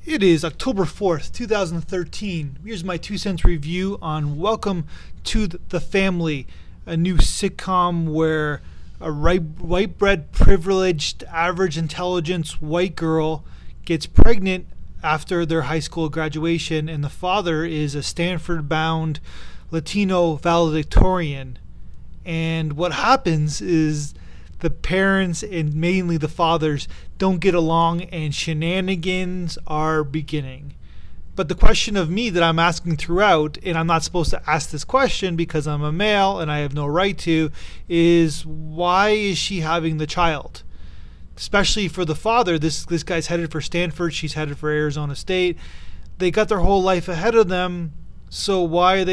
It is October 4th, 2013. Here's my 2 cents review on Welcome to the Family, a new sitcom where a white bread, privileged, average intelligence white girl gets pregnant after their high school graduation, and the father is a Stanford bound Latino valedictorian. And what happens is the parents, and mainly the fathers, don't get along and shenanigans are beginning. But the question of me that I'm asking throughout, and I'm not supposed to ask this question because I'm a male and I have no right to, is why is she having the child? Especially for the father, this guy's headed for Stanford, she's headed for Arizona State. They got their whole life ahead of them. So why are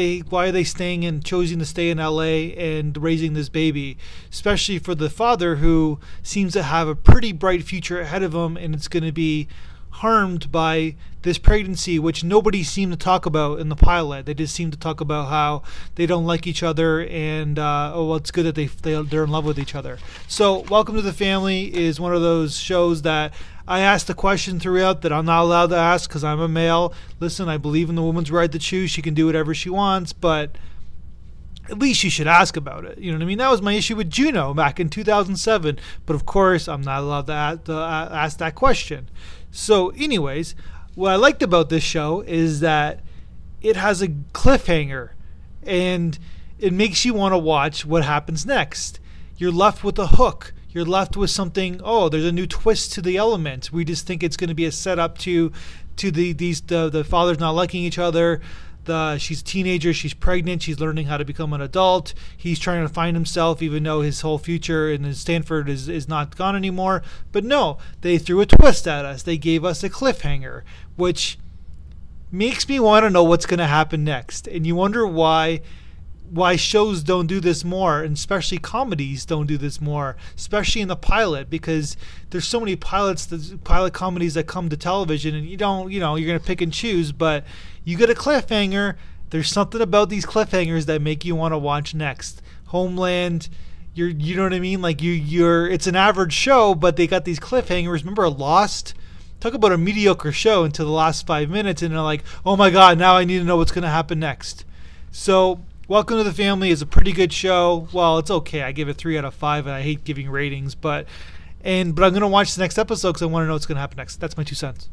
they staying and choosing to stay in LA and raising this baby? Especially for the father, who seems to have a pretty bright future ahead of him, and it's going to be harmed by this pregnancy, which nobody seemed to talk about in the pilot. They just seem to talk about how they don't like each other, and oh, well, it's good that they're in love with each other. So Welcome to the Family is one of those shows that I asked the question throughout that I'm not allowed to ask because I'm a male. Listen, I believe in the woman's right to choose. She can do whatever she wants, but at least you should ask about it. You know what I mean? That was my issue with Juno back in 2007. But of course, I'm not allowed to ask that question. So anyways, what I liked about this show is that it has a cliffhanger, and it makes you want to watch what happens next. You're left with a hook. You're left with something, oh, there's a new twist to the element. We just think it's going to be a setup to the fathers not liking each other. She's a teenager, she's pregnant, she's learning how to become an adult. He's trying to find himself, even though his whole future in Stanford is not gone anymore. But no, they threw a twist at us. They gave us a cliffhanger, which makes me want to know what's going to happen next. And you wonder why shows don't do this more, and especially comedies don't do this more, especially in the pilot, because there's so many pilot comedies that come to television, and you're going to pick and choose, but you get a cliffhanger. There's something about these cliffhangers that make you want to watch next. Homeland, you know what I mean? Like it's an average show, but they got these cliffhangers. Remember Lost? Talk about a mediocre show until the last 5 minutes, and they're like, oh my God, now I need to know what's going to happen next. So Welcome to the Family is a pretty good show. Well, it's okay. I give it 3 out of 5, and I hate giving ratings, but I'm going to watch the next episode because I want to know what's going to happen next. That's my 2 cents.